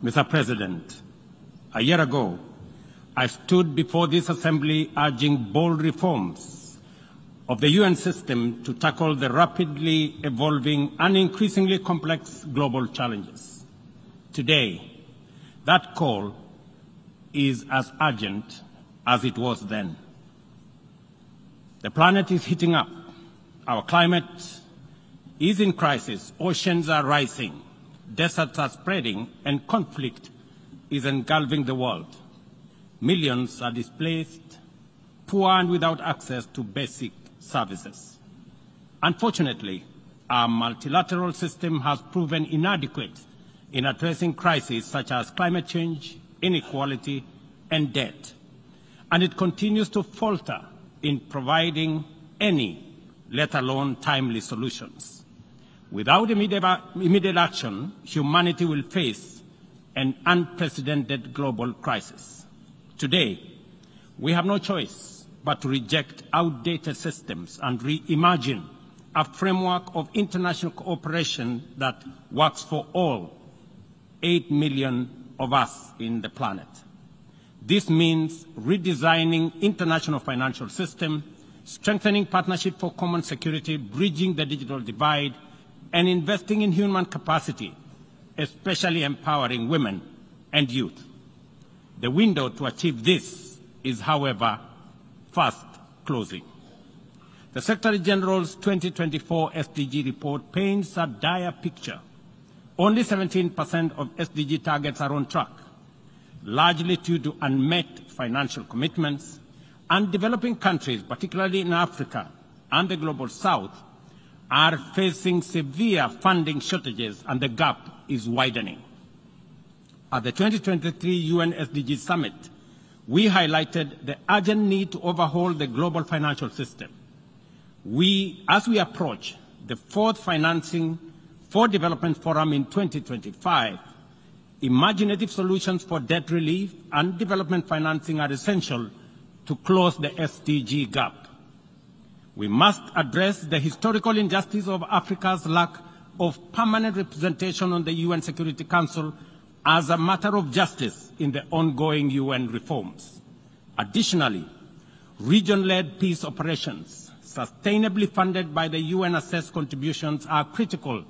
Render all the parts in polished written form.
Mr. President, a year ago, I stood before this Assembly urging bold reforms of the UN system to tackle the rapidly evolving and increasingly complex global challenges. Today, that call is as urgent as it was then. The planet is heating up. Our climate is in crisis. Oceans are rising. Deserts are spreading, and conflict is engulfing the world. Millions are displaced, poor and without access to basic services. Unfortunately, our multilateral system has proven inadequate in addressing crises such as climate change, inequality, and debt, and it continues to falter in providing any, let alone timely solutions. Without immediate action, humanity will face an unprecedented global crisis. Today, we have no choice but to reject outdated systems and reimagine a framework of international cooperation that works for all 8 million of us in the planet. This means redesigning international financial system, strengthening partnership for common security, bridging the digital divide, and investing in human capacity, especially empowering women and youth. The window to achieve this is, however, fast closing. The Secretary General's 2024 SDG report paints a dire picture. Only 17% of SDG targets are on track, largely due to unmet financial commitments, and developing countries, particularly in Africa and the Global South, are facing severe funding shortages, and the gap is widening. At the 2023 UN SDG Summit, we highlighted the urgent need to overhaul the global financial system. As we approach the fourth Financing for Development Forum in 2025, imaginative solutions for debt relief and development financing are essential to close the SDG gap. We must address the historical injustice of Africa's lack of permanent representation on the UN Security Council as a matter of justice in the ongoing UN reforms. Additionally, region-led peace operations, sustainably funded by the UN-assessed contributions, are critical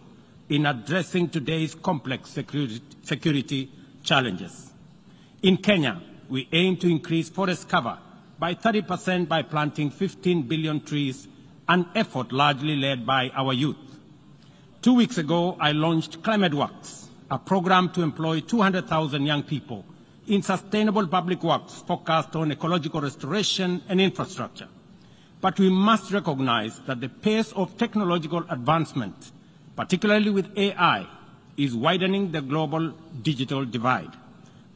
in addressing today's complex security challenges. In Kenya, we aim to increase forest cover by 30% by planting 15 billion trees, an effort largely led by our youth. 2 weeks ago, I launched Climate Works, a program to employ 200,000 young people in sustainable public works focused on ecological restoration and infrastructure. But we must recognize that the pace of technological advancement, particularly with AI, is widening the global digital divide.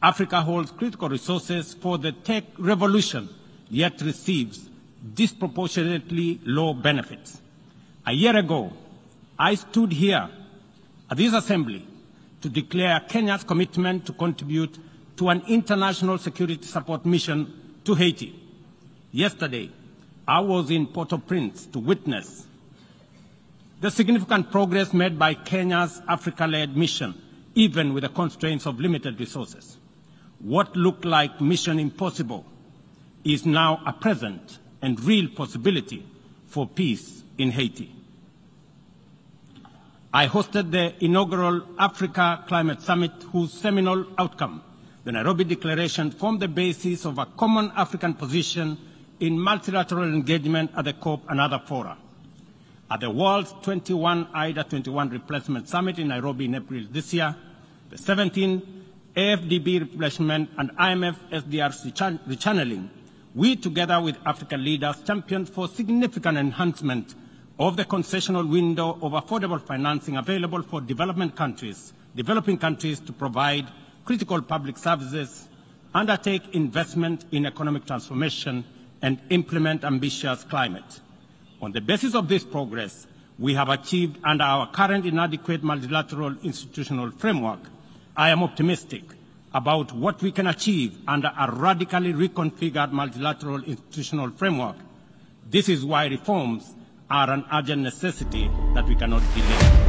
Africa holds critical resources for the tech revolution, yet receives disproportionately low benefits. A year ago, I stood here at this Assembly to declare Kenya's commitment to contribute to an international security support mission to Haiti. Yesterday, I was in Port-au-Prince to witness the significant progress made by Kenya's Africa-led mission, even with the constraints of limited resources. What looked like mission impossible is now a present and real possibility for peace in Haiti. I hosted the inaugural Africa Climate Summit, whose seminal outcome, the Nairobi Declaration, formed the basis of a common African position in multilateral engagement at the COP and other fora. At the world's 21 IDA 21 Replacement Summit in Nairobi in April this year, the 17th AFDB replacement and IMF SDR rechanneling, we, together with African leaders, championed for significant enhancement of the concessional window of affordable financing available for developing countries to provide critical public services, undertake investment in economic transformation, and implement ambitious climate. On the basis of this progress, we have achieved under our current inadequate multilateral institutional framework, I am optimistic about what we can achieve under a radically reconfigured multilateral institutional framework. This is why reforms are an urgent necessity that we cannot delay.